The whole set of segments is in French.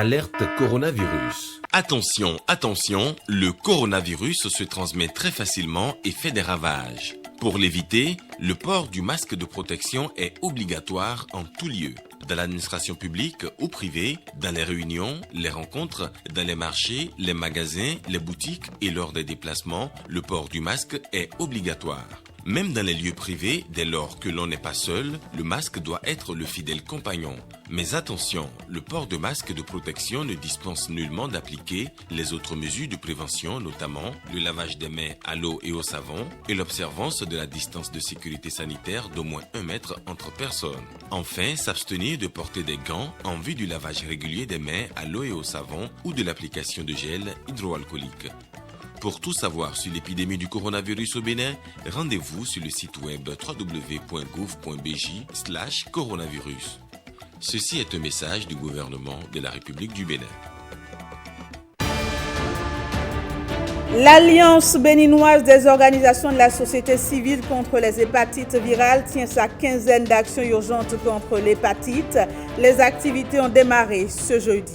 Alerte coronavirus. Attention, attention, le coronavirus se transmet très facilement et fait des ravages. Pour l'éviter, le port du masque de protection est obligatoire en tout lieu. Dans l'administration publique ou privée, dans les réunions, les rencontres, dans les marchés, les magasins, les boutiques et lors des déplacements, le port du masque est obligatoire. Même dans les lieux privés, dès lors que l'on n'est pas seul, le masque doit être le fidèle compagnon. Mais attention, le port de masque de protection ne dispense nullement d'appliquer les autres mesures de prévention, notamment le lavage des mains à l'eau et au savon et l'observance de la distance de sécurité sanitaire d'au moins 1 mètre entre personnes. Enfin, s'abstenir de porter des gants en vue du lavage régulier des mains à l'eau et au savon ou de l'application de gel hydroalcoolique. Pour tout savoir sur l'épidémie du coronavirus au Bénin, rendez-vous sur le site web www.gouv.bj/coronavirus. Ceci est un message du gouvernement de la République du Bénin. L'Alliance béninoise des organisations de la société civile contre les hépatites virales tient sa quinzaine d'actions urgentes contre l'hépatite. Les activités ont démarré ce jeudi.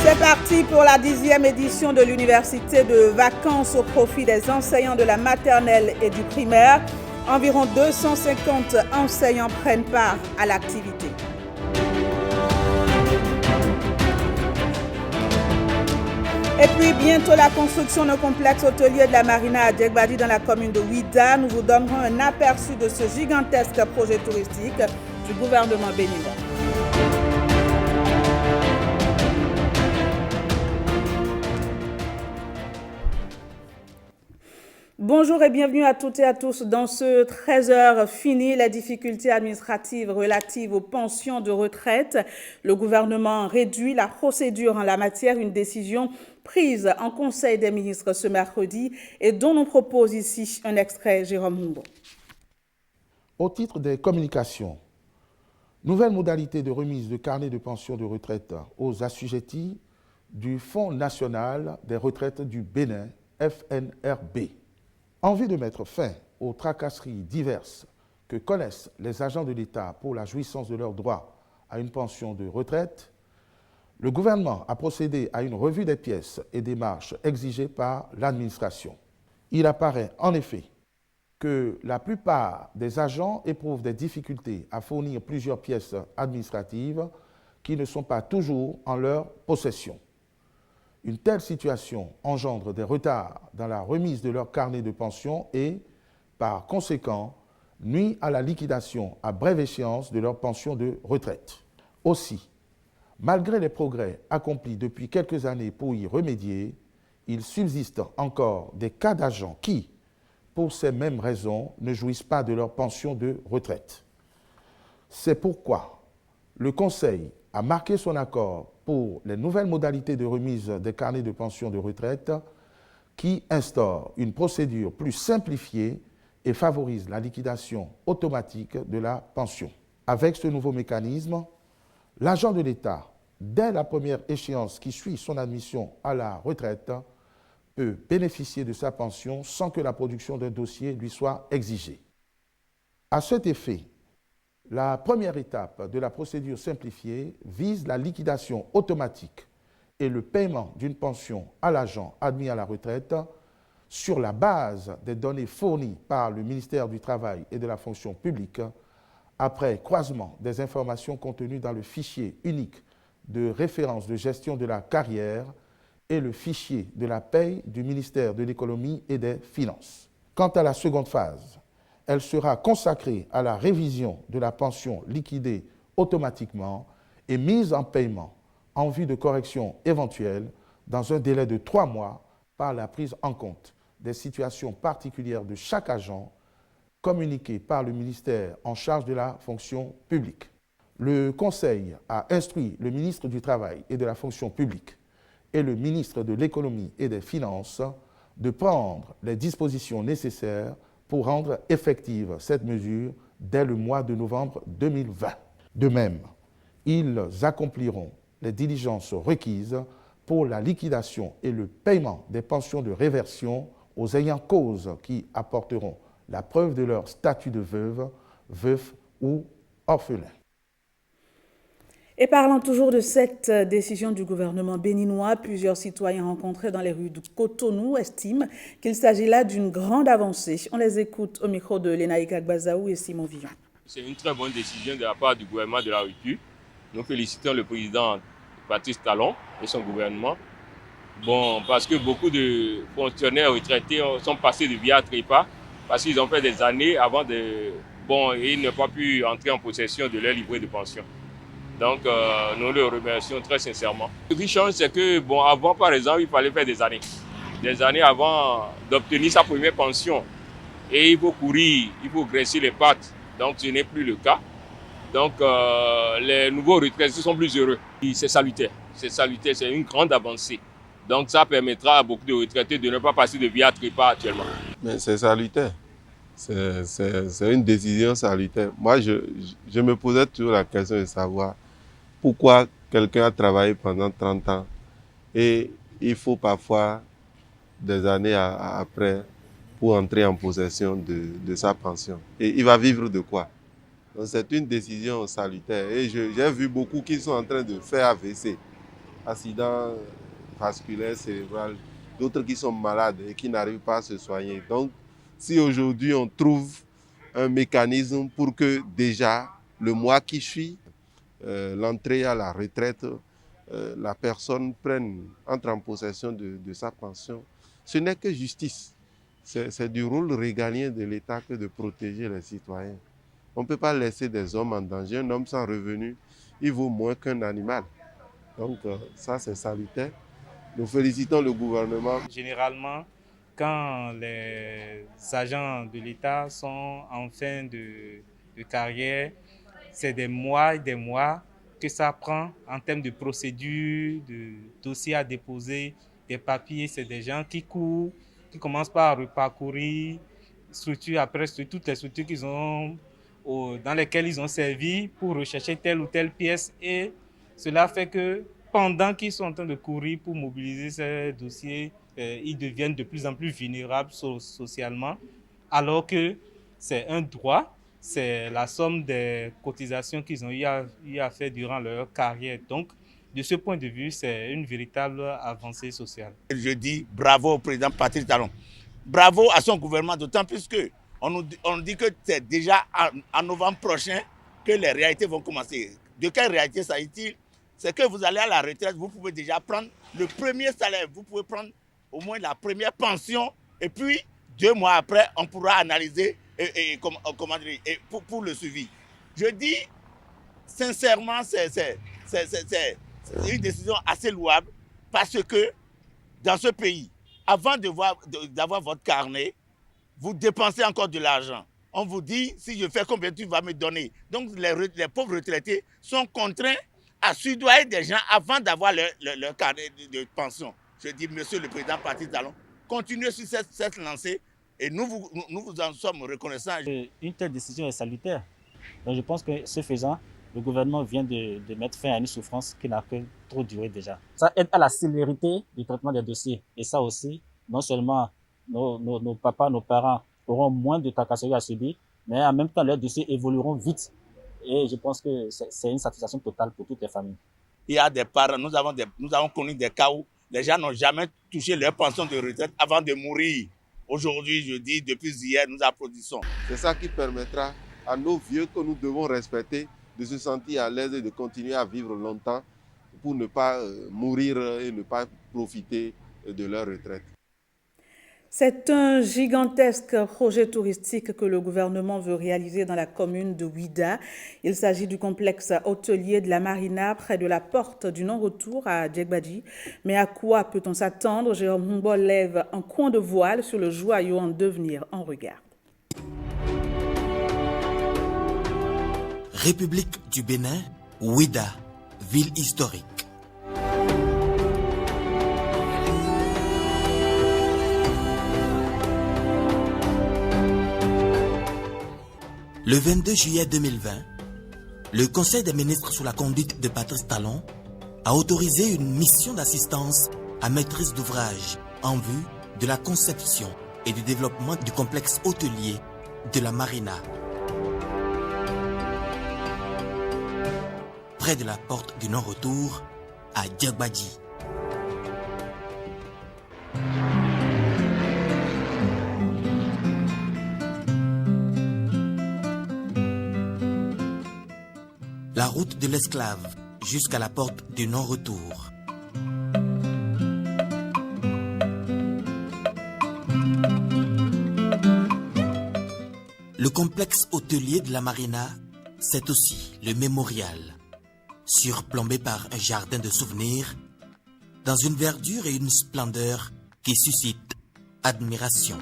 C'est parti pour la 10e édition de l'université de vacances au profit des enseignants de la maternelle et du primaire. Environ 250 enseignants prennent part à l'activité. Et puis bientôt la construction d'un complexe hôtelier de la marina à Djegbadi dans la commune de Ouida. Nous vous donnerons un aperçu de ce gigantesque projet touristique du gouvernement béninois. Bonjour et bienvenue à toutes et à tous dans ce 13h fini. Les difficultés administratives relatives aux pensions de retraite. Le gouvernement réduit la procédure en la matière, une décision prise en Conseil des ministres ce mercredi et dont nous propose ici un extrait, Jérôme Humbo. Au titre des communications, nouvelle modalité de remise de carnet de pension de retraite aux assujettis du Fonds national des retraites du Bénin, FNRB. En vue de mettre fin aux tracasseries diverses que connaissent les agents de l'État pour la jouissance de leurs droits à une pension de retraite, le gouvernement a procédé à une revue des pièces et démarches exigées par l'administration. Il apparaît en effet que la plupart des agents éprouvent des difficultés à fournir plusieurs pièces administratives qui ne sont pas toujours en leur possession. Une telle situation engendre des retards dans la remise de leur carnet de pension et, par conséquent, nuit à la liquidation à brève échéance de leur pension de retraite. Aussi, malgré les progrès accomplis depuis quelques années pour y remédier, il subsiste encore des cas d'agents qui, pour ces mêmes raisons, ne jouissent pas de leur pension de retraite. C'est pourquoi le Conseil a marqué son accord pour les nouvelles modalités de remise des carnets de pension de retraite qui instaurent une procédure plus simplifiée et favorise la liquidation automatique de la pension. Avec ce nouveau mécanisme, l'agent de l'État, dès la première échéance qui suit son admission à la retraite, peut bénéficier de sa pension sans que la production d'un dossier lui soit exigée. À cet effet, la première étape de la procédure simplifiée vise la liquidation automatique et le paiement d'une pension à l'agent admis à la retraite sur la base des données fournies par le ministère du Travail et de la fonction publique après croisement des informations contenues dans le fichier unique de référence de gestion de la carrière et le fichier de la paie du ministère de l'Économie et des Finances. Quant à la seconde phase, elle sera consacrée à la révision de la pension liquidée automatiquement et mise en paiement en vue de correction éventuelle dans un délai de 3 mois par la prise en compte des situations particulières de chaque agent communiquées par le ministère en charge de la fonction publique. Le Conseil a instruit le ministre du Travail et de la fonction publique et le ministre de l'Économie et des Finances de prendre les dispositions nécessaires pour rendre effective cette mesure dès le mois de novembre 2020. De même, ils accompliront les diligences requises pour la liquidation et le paiement des pensions de réversion aux ayants cause qui apporteront la preuve de leur statut de veuve, veuf ou orphelins. Et parlant toujours de cette décision du gouvernement béninois, plusieurs citoyens rencontrés dans les rues de Cotonou estiment qu'il s'agit là d'une grande avancée. On les écoute au micro de Lénaïk Agbazaou et Simon Villon. C'est une très bonne décision de la part du gouvernement de la République. Nous félicitons le président Patrice Talon et son gouvernement. Bon, parce que beaucoup de fonctionnaires retraités sont passés de via trépas parce qu'ils ont fait des années avant de... Bon, ils n'ont pas pu entrer en possession de leur livret de pension. Donc, nous le remercions très sincèrement. Ce qui change, c'est que, bon, avant, par exemple, il fallait faire des années avant d'obtenir sa première pension. Et il faut courir, il faut graisser les pattes. Donc, ce n'est plus le cas. Donc, les nouveaux retraités sont plus heureux. C'est salutaire, c'est une grande avancée. Donc, ça permettra à beaucoup de retraités de ne pas passer de via trépas actuellement. Mais c'est salutaire. C'est une décision salutaire. Moi, je me posais toujours la question de savoir pourquoi quelqu'un a travaillé pendant 30 ans et il faut parfois des années après pour entrer en possession de sa pension. Et il va vivre de quoi? Donc c'est une décision salutaire. Et j'ai vu beaucoup qui sont en train de faire AVC, accident vasculaire cérébral, d'autres qui sont malades et qui n'arrivent pas à se soigner. Donc, si aujourd'hui on trouve un mécanisme pour que déjà le mois qui suit l'entrée à la retraite, la personne entre en possession de sa pension, ce n'est que justice. C'est du rôle régalien de l'État que de protéger les citoyens. On ne peut pas laisser des hommes en danger. Un homme sans revenu, il vaut moins qu'un animal. Donc ça, c'est salutaire. Nous félicitons le gouvernement. Généralement, quand les agents de l'État sont en fin de carrière, c'est des mois et des mois que ça prend en termes de procédure, de dossiers à déposer, des papiers. C'est des gens qui courent, qui commencent par reparcourir structure après structure, toutes les structures qu'ils ont, dans lesquelles ils ont servi pour rechercher telle ou telle pièce. Et cela fait que pendant qu'ils sont en train de courir pour mobiliser ces dossiers, ils deviennent de plus en plus vulnérables socialement, alors que c'est un droit. C'est la somme des cotisations qu'ils ont eu à faire durant leur carrière. Donc, de ce point de vue, c'est une véritable avancée sociale. Je dis bravo au président Patrice Talon. Bravo à son gouvernement, d'autant plus qu'on nous dit que c'est déjà en novembre prochain que les réalités vont commencer. De quelle réalité s'agit-il? C'est que vous allez à la retraite, vous pouvez déjà prendre le premier salaire, vous pouvez prendre au moins la première pension, et puis 2 mois après, on pourra analyser pour le suivi. Je dis sincèrement, c'est une décision assez louable parce que dans ce pays, avant d'avoir votre carnet, vous dépensez encore de l'argent. On vous dit, si je fais combien tu vas me donner. Donc les pauvres retraités sont contraints à soudoyer des gens avant d'avoir leur carnet de pension. Je dis, monsieur le président Patrice Talon, continuez sur cette lancée. Et nous vous en sommes reconnaissants. Une telle décision est salutaire. Donc je pense que ce faisant, le gouvernement vient de mettre fin à une souffrance qui n'a que trop duré déjà. Ça aide à la célérité du traitement des dossiers. Et ça aussi, non seulement nos papas, nos parents auront moins de tracasseries à subir, mais en même temps, leurs dossiers évolueront vite. Et je pense que c'est une satisfaction totale pour toutes les familles. Il y a des parents, nous avons connu des cas où les gens n'ont jamais touché leur pension de retraite avant de mourir. Aujourd'hui, je dis, depuis hier, nous applaudissons. C'est ça qui permettra à nos vieux que nous devons respecter de se sentir à l'aise et de continuer à vivre longtemps pour ne pas mourir et ne pas profiter de leur retraite. C'est un gigantesque projet touristique que le gouvernement veut réaliser dans la commune de Ouida. Il s'agit du complexe hôtelier de la Marina près de la porte du non-retour à Djegbadji. Mais à quoi peut-on s'attendre? Jérôme Humboldt lève un coin de voile sur le joyau en devenir. En regard. République du Bénin, Ouida, ville historique. Le 22 juillet 2020, le Conseil des ministres sous la conduite de Patrice Talon a autorisé une mission d'assistance à maîtrise d'ouvrage en vue de la conception et du développement du complexe hôtelier de la Marina. près de la porte du non-retour à Djagbadji. La route de l'esclave jusqu'à la porte du non-retour. Le complexe hôtelier de la Marina, c'est aussi le mémorial, surplombé par un jardin de souvenirs, dans une verdure et une splendeur qui suscitent admiration.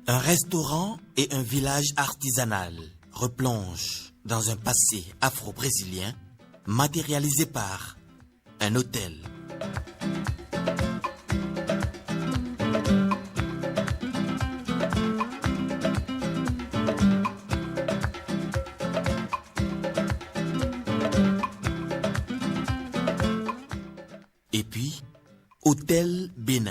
Un restaurant et un village artisanal replongent dans un passé afro-brésilien matérialisé par un hôtel. Et puis, Hôtel Bénin.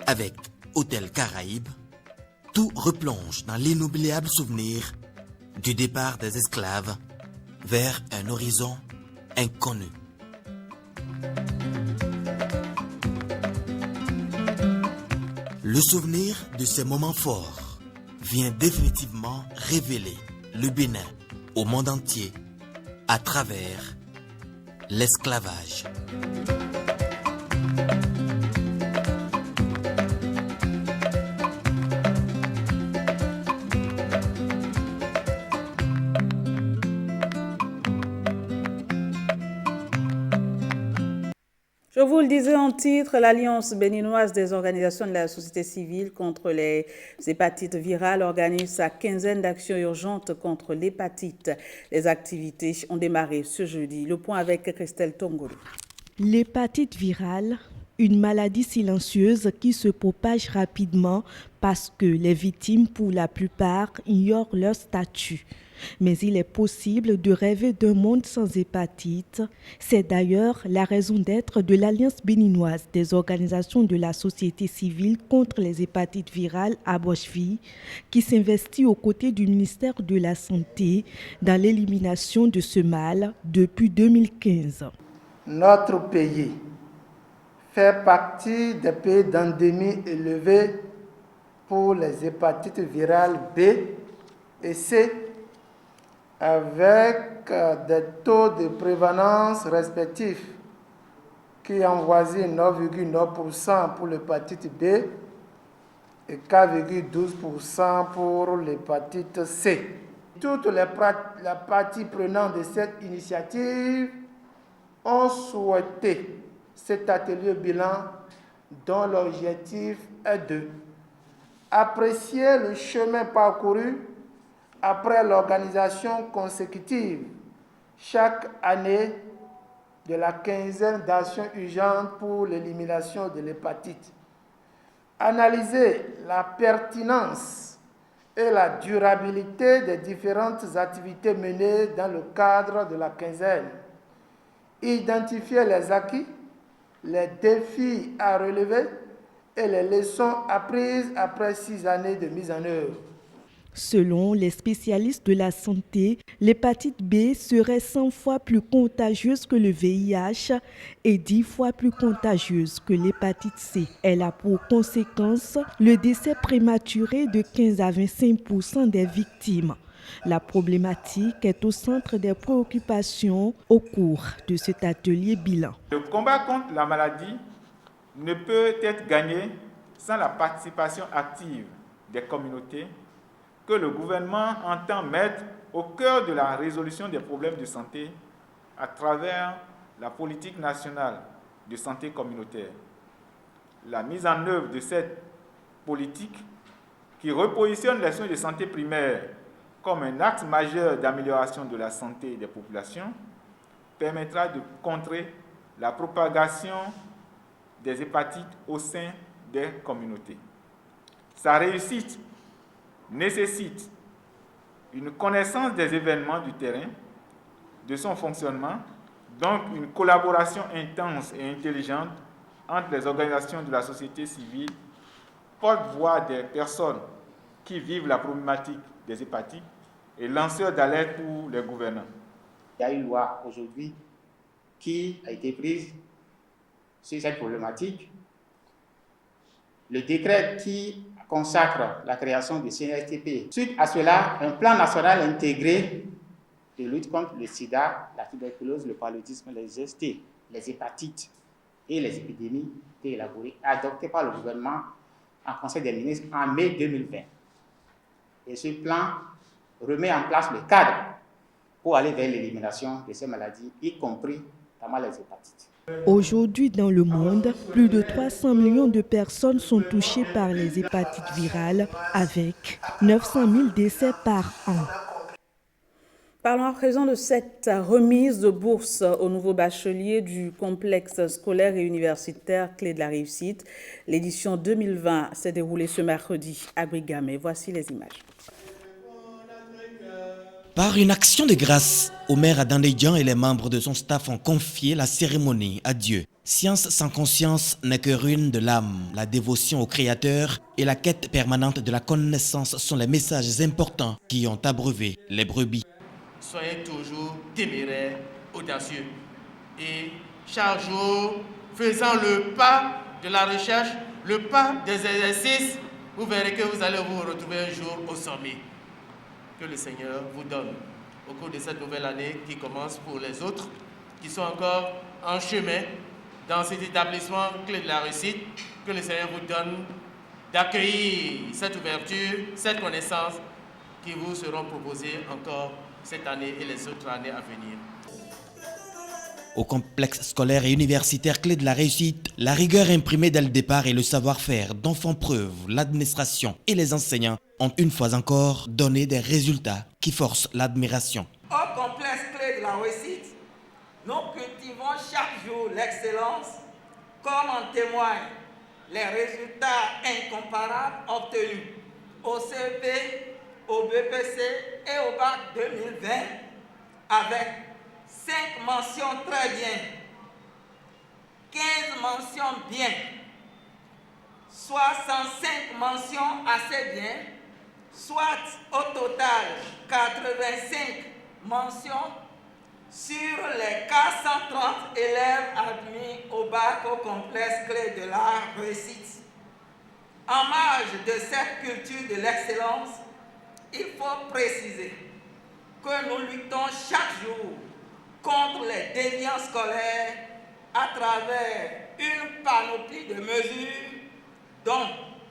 Avec Hôtel Caraïbes, tout replonge dans l'inoubliable souvenir du départ des esclaves vers un horizon inconnu. Le souvenir de ces moments forts vient définitivement révéler le Bénin au monde entier à travers l'esclavage. Je vous le disais en titre, l'Alliance béninoise des organisations de la société civile contre les hépatites virales organise sa quinzaine d'actions urgentes contre l'hépatite. Les activités ont démarré ce jeudi. Le point avec Christelle Tongolo. L'hépatite virale, une maladie silencieuse qui se propage rapidement parce que les victimes, pour la plupart, ignorent leur statut. Mais il est possible de rêver d'un monde sans hépatite. C'est d'ailleurs la raison d'être de l'Alliance béninoise des organisations de la société civile contre les hépatites virales à Bocheville, qui s'investit aux côtés du ministère de la Santé dans l'élimination de ce mal depuis 2015. Notre pays fait partie des pays d'endémie élevée pour les hépatites virales B et C, avec des taux de prévalence respectifs qui avoisinent 9,9% pour l'hépatite B et 4,12% pour l'hépatite C. Toutes les parties prenantes de cette initiative ont souhaité cet atelier bilan dont l'objectif est de apprécier le chemin parcouru après l'organisation consécutive chaque année de la quinzaine d'actions urgentes pour l'élimination de l'hépatite, analyser la pertinence et la durabilité des différentes activités menées dans le cadre de la quinzaine, identifier les acquis, les défis à relever et les leçons apprises après 6 années de mise en œuvre. Selon les spécialistes de la santé, l'hépatite B serait 100 fois plus contagieuse que le VIH et 10 fois plus contagieuse que l'hépatite C. Elle a pour conséquence le décès prématuré de 15 à 25% des victimes. La problématique est au centre des préoccupations au cours de cet atelier bilan. Le combat contre la maladie ne peut être gagné sans la participation active des communautés que le gouvernement entend mettre au cœur de la résolution des problèmes de santé à travers la politique nationale de santé communautaire. La mise en œuvre de cette politique qui repositionne les soins de santé primaire comme un axe majeur d'amélioration de la santé des populations permettra de contrer la propagation des hépatites au sein des communautés. Sa réussite nécessite une connaissance des événements du terrain, de son fonctionnement, donc une collaboration intense et intelligente entre les organisations de la société civile, porte-voix des personnes qui vivent la problématique des hépatites et lanceurs d'alerte pour les gouvernants. Il y a une loi aujourd'hui qui a été prise sur cette problématique. Le décret qui consacre la création du CNSTP. Suite à cela, un plan national intégré de lutte contre le sida, la tuberculose, le paludisme, les ST, les hépatites et les épidémies été élaboré, adopté par le gouvernement en Conseil des ministres en mai 2020. Et ce plan remet en place le cadre pour aller vers l'élimination de ces maladies, y compris notamment les hépatites. Aujourd'hui, dans le monde, plus de 300 millions de personnes sont touchées par les hépatites virales, avec 900 000 décès par an. Parlons à présent de cette remise de bourse aux nouveaux bacheliers du complexe scolaire et universitaire Clé de la Réussite. L'édition 2020 s'est déroulée ce mercredi à Brigamais. Voici les images. Par une action de grâce, Omer Adandédian et les membres de son staff ont confié la cérémonie à Dieu. Science sans conscience n'est que ruine de l'âme. La dévotion au Créateur et la quête permanente de la connaissance sont les messages importants qui ont abreuvé les brebis. Soyez toujours téméraires, audacieux et chaque jour faisant le pas de la recherche, le pas des exercices, vous verrez que vous allez vous retrouver un jour au sommet. Que le Seigneur vous donne au cours de cette nouvelle année qui commence pour les autres qui sont encore en chemin dans cet établissement Clé de la Réussite. Que le Seigneur vous donne d'accueillir cette ouverture, cette connaissance qui vous seront proposées encore cette année et les autres années à venir. Au complexe scolaire et universitaire Clé de la Réussite, la rigueur imprimée dès le départ et le savoir-faire dont font preuve l'administration et les enseignants ont une fois encore donné des résultats qui forcent l'admiration. Au complexe Clé de la Réussite, nous cultivons chaque jour l'excellence, comme en témoignent les résultats incomparables obtenus au CEP, au BPC et au bac 2020 avec 5 mentions très bien, 15 mentions bien, 65 mentions assez bien, soit au total 85 mentions sur les 430 élèves admis au bac au complexe Clé de la Réussite. En marge de cette culture de l'excellence, il faut préciser que nous luttons chaque jour contre les déviances scolaires à travers une panoplie de mesures, dont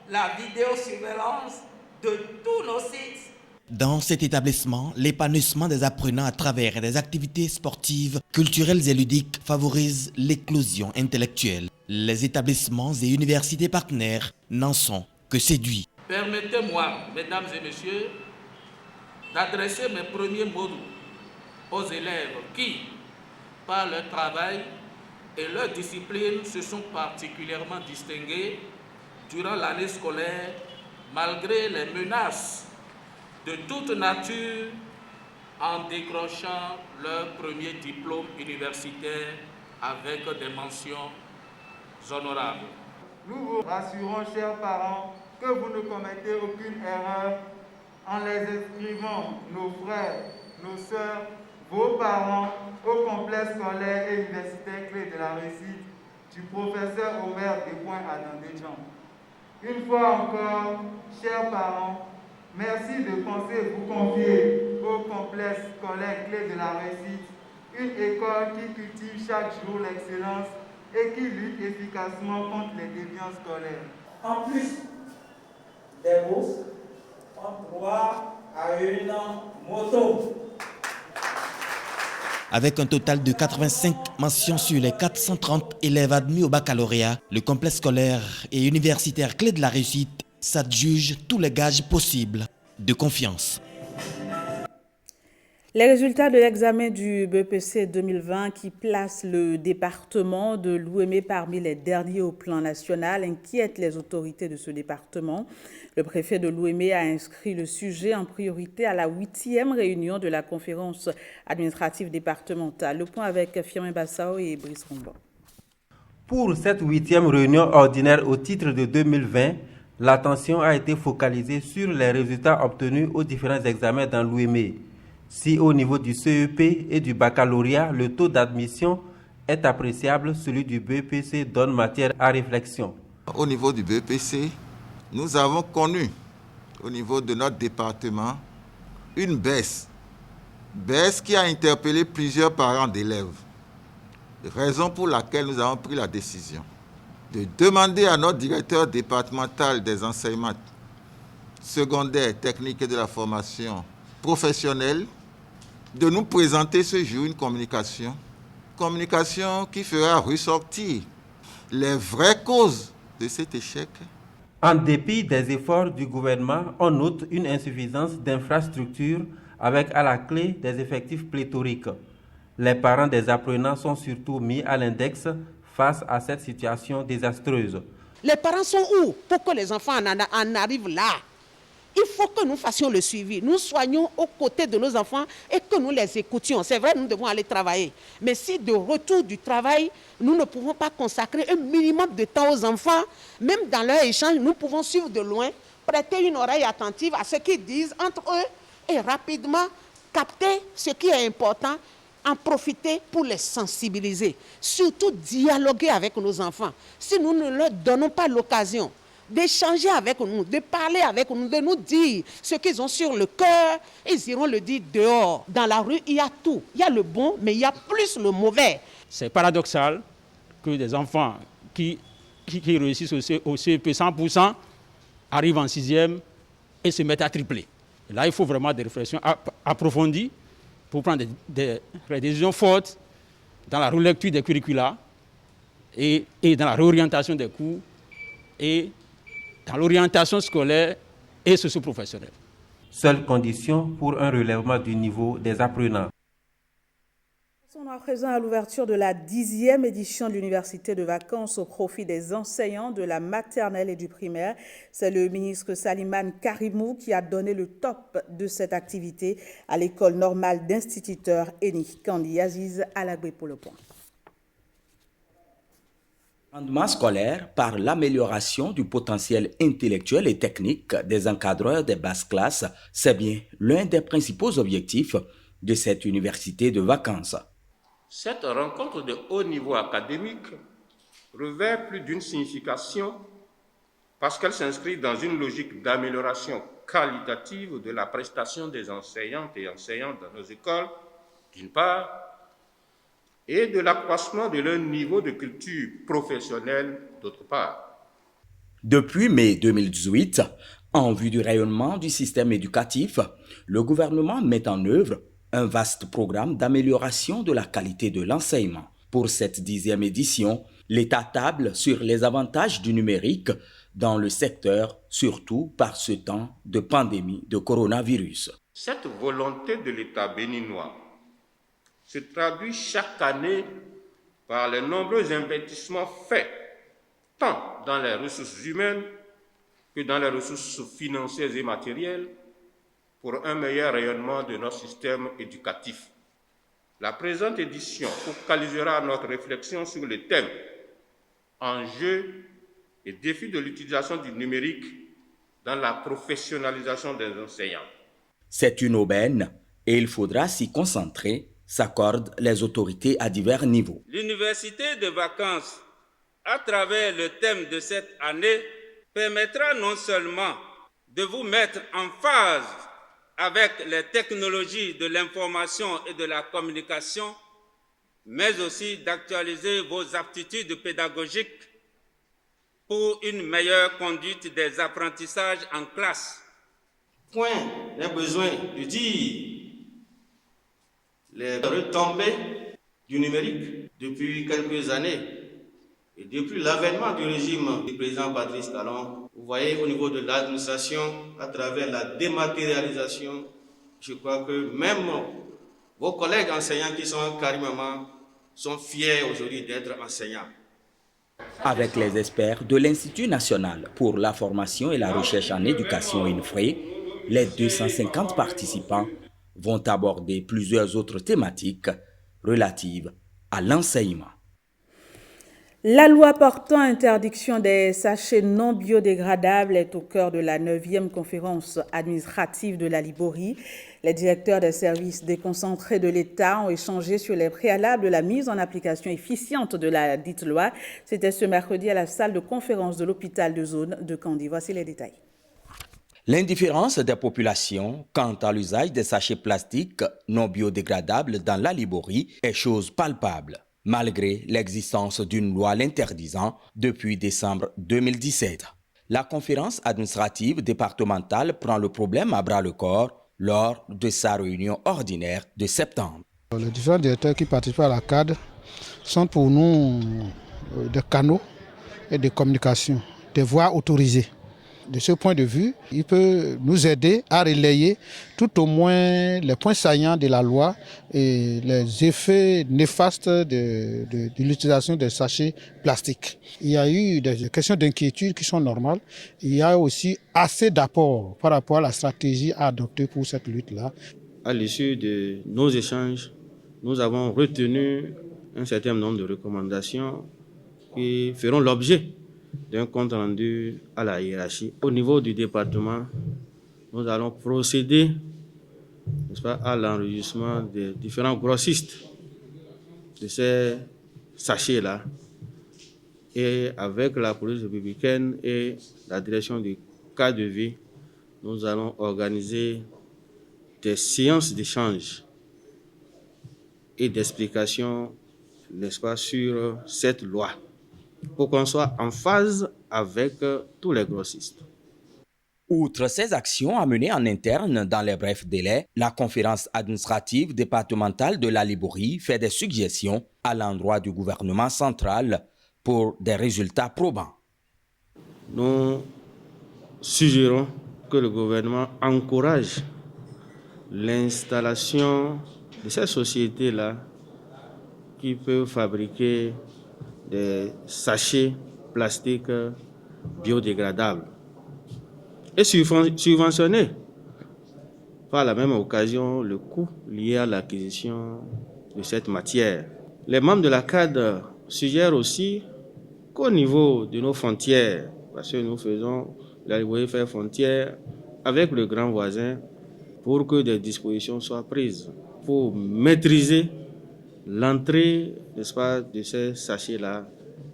la vidéosurveillance de tous nos sites. Dans cet établissement, l'épanouissement des apprenants à travers des activités sportives, culturelles et ludiques favorise l'éclosion intellectuelle. Les établissements et universités partenaires n'en sont que séduits. Permettez-moi, mesdames et messieurs, d'adresser mes premiers mots aux élèves qui, par leur travail et leur discipline, se sont particulièrement distingués durant l'année scolaire, malgré les menaces de toute nature, en décrochant leur premier diplôme universitaire avec des mentions honorables. Nous vous rassurons, chers parents, que vous ne commettez aucune erreur en les inscrivant, nos frères, nos sœurs, vos parents, au complexe scolaire et universitaire Clé de la Réussite du professeur Omer Adandédian. Une fois encore, chers parents, merci de penser vous confier au complexe scolaire Clé de la Réussite, une école qui cultive chaque jour l'excellence et qui lutte efficacement contre les déviances scolaires. En plus des bourses, on droit à une moto. Avec un total de 85 mentions sur les 430 élèves admis au baccalauréat, le complexe scolaire et universitaire Clé de la Réussite s'adjuge tous les gages possibles de confiance. Les résultats de l'examen du BEPC 2020 qui place le département de Louémé parmi les derniers au plan national inquiètent les autorités de ce département. Le préfet de Louémé a inscrit le sujet en priorité à la 8e réunion de la conférence administrative départementale. Le point avec Firmin Bassao et Brice Rombon. Pour cette 8e réunion ordinaire au titre de 2020, l'attention a été focalisée sur les résultats obtenus aux différents examens dans Louémé. Si au niveau du CEP et du baccalauréat, le taux d'admission est appréciable, celui du BEPC donne matière à réflexion. Au niveau du BEPC, nous avons connu, au niveau de notre département, une baisse qui a interpellé plusieurs parents d'élèves. Raison pour laquelle nous avons pris la décision de demander à notre directeur départemental des enseignements secondaires, techniques et de la formation professionnelle de nous présenter ce jour une communication qui fera ressortir les vraies causes de cet échec. En dépit des efforts du gouvernement, on note une insuffisance d'infrastructures avec à la clé des effectifs pléthoriques. Les parents des apprenants sont surtout mis à l'index face à cette situation désastreuse. Les parents sont où pour que les enfants en arrivent là? Il faut que nous fassions le suivi, nous soignons aux côtés de nos enfants et que nous les écoutions. C'est vrai, nous devons aller travailler. Mais si de retour du travail, nous ne pouvons pas consacrer un minimum de temps aux enfants, même dans leur échange, nous pouvons suivre de loin, prêter une oreille attentive à ce qu'ils disent entre eux et rapidement capter ce qui est important, en profiter pour les sensibiliser. Surtout dialoguer avec nos enfants. Si nous ne leur donnons pas l'occasion d'échanger avec nous, de parler avec nous, de nous dire ce qu'ils ont sur le cœur, ils iront le dire dehors. Dans la rue, il y a tout. Il y a le bon, mais il y a plus le mauvais. C'est paradoxal que des enfants qui réussissent au CEP 100% arrivent en 6e et se mettent à tripler. Et là, il faut vraiment des réflexions approfondies pour prendre des décisions fortes dans la relecture des curricula et dans la réorientation des cours et dans l'orientation scolaire et socio-professionnelle. Seule condition pour un relèvement du niveau des apprenants. Passons à présent à l'ouverture de la 10e édition de l'université de vacances au profit des enseignants de la maternelle et du primaire. C'est le ministre Salimane Karimou qui a donné le top de cette activité à l'école normale d'instituteurs Eni Kandi. Aziz Alagbé pour le point. Rendement scolaire par l'amélioration du potentiel intellectuel et technique des encadreurs des basses classes, c'est bien l'un des principaux objectifs de cette université de vacances. Cette rencontre de haut niveau académique revêt plus d'une signification parce qu'elle s'inscrit dans une logique d'amélioration qualitative de la prestation des enseignantes et enseignants dans nos écoles, d'une part, et de l'accroissement de leur niveau de culture professionnelle, d'autre part. Depuis mai 2018, en vue du rayonnement du système éducatif, le gouvernement met en œuvre un vaste programme d'amélioration de la qualité de l'enseignement. Pour cette 10e édition, l'État table sur les avantages du numérique dans le secteur, surtout par ce temps de pandémie de coronavirus. Cette volonté de l'État béninois se traduit chaque année par les nombreux investissements faits, tant dans les ressources humaines que dans les ressources financières et matérielles, pour un meilleur rayonnement de notre système éducatif. La présente édition focalisera notre réflexion sur le thème « Enjeux et défis de l'utilisation du numérique dans la professionnalisation des enseignants ». C'est une aubaine et il faudra s'y concentrer, s'accordent les autorités à divers niveaux. L'université de vacances, à travers le thème de cette année, permettra non seulement de vous mettre en phase avec les technologies de l'information et de la communication, mais aussi d'actualiser vos aptitudes pédagogiques pour une meilleure conduite des apprentissages en classe. Point n'est besoin de dire les retombées du numérique depuis quelques années et depuis l'avènement du régime du président Patrice Talon. Vous voyez au niveau de l'administration, à travers la dématérialisation, je crois que même Vos collègues enseignants qui sont fiers aujourd'hui d'être enseignants. Avec les experts de l'Institut national pour la formation et la recherche en éducation INFRE, les 250 participants vont aborder plusieurs autres thématiques relatives à l'enseignement. La loi portant interdiction des sachets non biodégradables est au cœur de la 9e conférence administrative de la Liborie. Les directeurs des services déconcentrés de l'État ont échangé sur les préalables de la mise en application efficiente de la dite loi. C'était ce mercredi à la salle de conférence de l'hôpital de zone de Kandji. Voici les détails. L'indifférence des populations quant à l'usage des sachets plastiques non biodégradables dans la Liborie est chose palpable, malgré l'existence d'une loi l'interdisant depuis décembre 2017. La conférence administrative départementale prend le problème à bras-le-corps lors de sa réunion ordinaire de septembre. Les différents directeurs qui participent à la CAD sont pour nous des canaux et des communications, des voies autorisées. De ce point de vue, il peut nous aider à relayer tout au moins les points saillants de la loi et les effets néfastes de l'utilisation des sachets plastiques. Il y a eu des questions d'inquiétude qui sont normales. Il y a aussi assez d'apports par rapport à la stratégie à adopter pour cette lutte-là. À l'issue de nos échanges, nous avons retenu un certain nombre de recommandations qui feront l'objet d'un compte rendu à la hiérarchie. Au niveau du département, nous allons procéder, n'est-ce pas, à l'enregistrement des différents grossistes de ces sachets-là. Et avec la police républicaine et la direction du cas de vie, nous allons organiser des séances d'échange et d'explication, n'est-ce pas, sur cette loi, pour qu'on soit en phase avec tous les grossistes. Outre ces actions à mener en interne dans les brefs délais, la conférence administrative départementale de la Liborie fait des suggestions à l'endroit du gouvernement central pour des résultats probants. Nous suggérons que le gouvernement encourage l'installation de ces sociétés-là qui peuvent fabriquer des sachets plastiques biodégradables et subventionner par la même occasion le coût lié à l'acquisition de cette matière. Les membres de la CAD suggèrent aussi qu'au niveau de nos frontières, parce que nous faisons la Liborie fait frontière avec le grand voisin, pour que des dispositions soient prises pour maîtriser l'entrée, n'est-ce pas, de ces sachets-là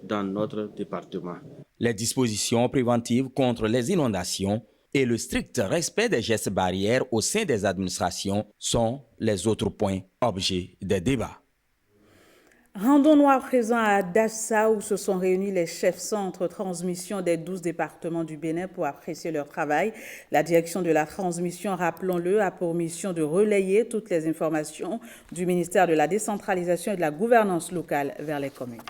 dans notre département. Les dispositions préventives contre les inondations et le strict respect des gestes barrières au sein des administrations sont les autres points objets des débats. Rendons-nous à présent à Dassa où se sont réunis les chefs centres transmission des 12 départements du Bénin pour apprécier leur travail. La direction de la transmission, rappelons-le, a pour mission de relayer toutes les informations du ministère de la décentralisation et de la gouvernance locale vers les communes.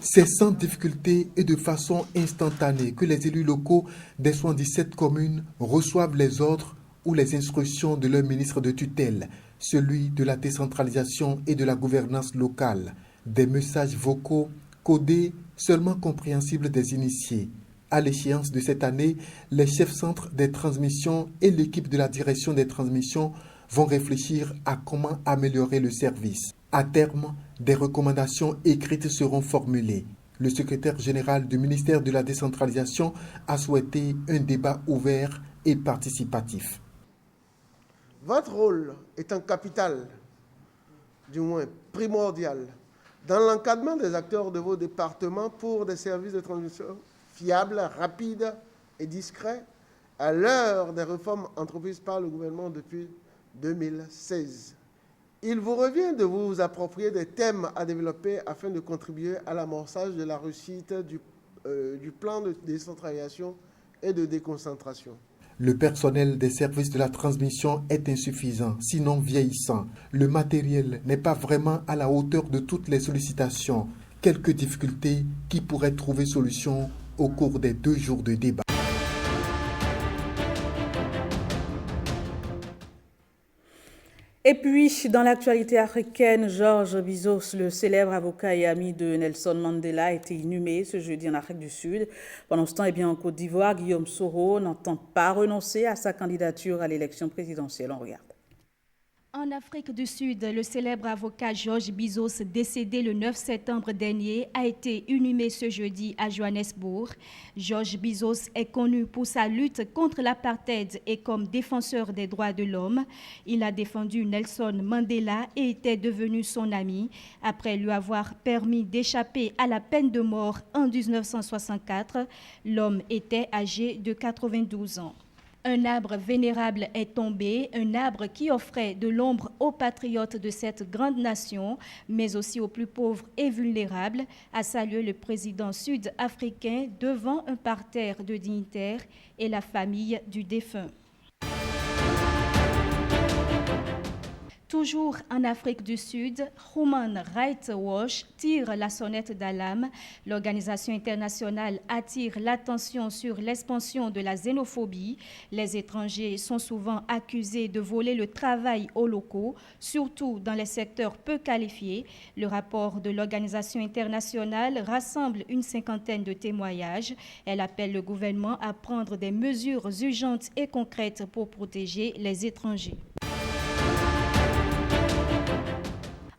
C'est sans difficulté et de façon instantanée que les élus locaux des 77 communes reçoivent les ordres ou les instructions de leur ministre de tutelle, celui de la décentralisation et de la gouvernance locale, des messages vocaux codés seulement compréhensibles des initiés. À l'échéance de cette année, les chefs centres des transmissions et l'équipe de la direction des transmissions vont réfléchir à comment améliorer le service. À terme, des recommandations écrites seront formulées. Le secrétaire général du ministère de la décentralisation a souhaité un débat ouvert et participatif. Votre rôle est un capital, du moins primordial, dans l'encadrement des acteurs de vos départements pour des services de transmission fiables, rapides et discrets à l'heure des réformes entreprises par le gouvernement depuis 2016. Il vous revient de vous approprier des thèmes à développer afin de contribuer à l'amorçage de la réussite du plan de décentralisation et de déconcentration. Le personnel des services de la transmission est insuffisant, sinon vieillissant. Le matériel n'est pas vraiment à la hauteur de toutes les sollicitations. Quelques difficultés qui pourraient trouver solution au cours des 2 jours de débat. Et puis, dans l'actualité africaine, Georges Bizos, le célèbre avocat et ami de Nelson Mandela, a été inhumé ce jeudi en Afrique du Sud. Pendant ce temps, en Côte d'Ivoire, Guillaume Soro n'entend pas renoncer à sa candidature à l'élection présidentielle. On regarde. En Afrique du Sud, le célèbre avocat Georges Bizos, décédé le 9 septembre dernier, a été inhumé ce jeudi à Johannesburg. Georges Bizos est connu pour sa lutte contre l'apartheid et comme défenseur des droits de l'homme. Il a défendu Nelson Mandela et était devenu son ami après lui avoir permis d'échapper à la peine de mort en 1964. L'homme était âgé de 92 ans. Un arbre vénérable est tombé, un arbre qui offrait de l'ombre aux patriotes de cette grande nation, mais aussi aux plus pauvres et vulnérables, a salué le président sud-africain devant un parterre de dignitaires et la famille du défunt. Toujours en Afrique du Sud, Human Rights Watch tire la sonnette d'alarme. L'organisation internationale attire l'attention sur l'expansion de la xénophobie. Les étrangers sont souvent accusés de voler le travail aux locaux, surtout dans les secteurs peu qualifiés. Le rapport de l'organisation internationale rassemble une cinquantaine de témoignages. Elle appelle le gouvernement à prendre des mesures urgentes et concrètes pour protéger les étrangers.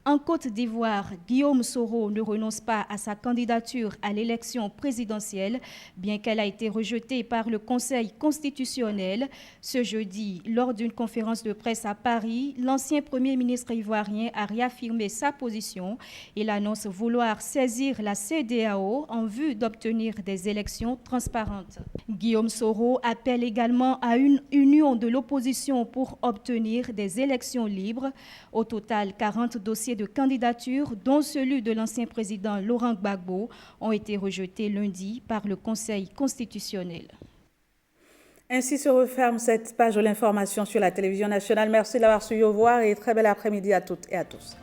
En Côte d'Ivoire, Guillaume Soro ne renonce pas à sa candidature à l'élection présidentielle, bien qu'elle a été rejetée par le Conseil constitutionnel. Ce jeudi, lors d'une conférence de presse à Paris, l'ancien Premier ministre ivoirien a réaffirmé sa position. Il annonce vouloir saisir la CEDEAO en vue d'obtenir des élections transparentes. Guillaume Soro appelle également à une union de l'opposition pour obtenir des élections libres. Au total, 40 dossiers de candidature, dont celui de l'ancien président Laurent Gbagbo, ont été rejetés lundi par le Conseil constitutionnel. Ainsi se referme cette page de l'information sur la télévision nationale. Merci d'avoir suivi au revoir et très bel après-midi à toutes et à tous.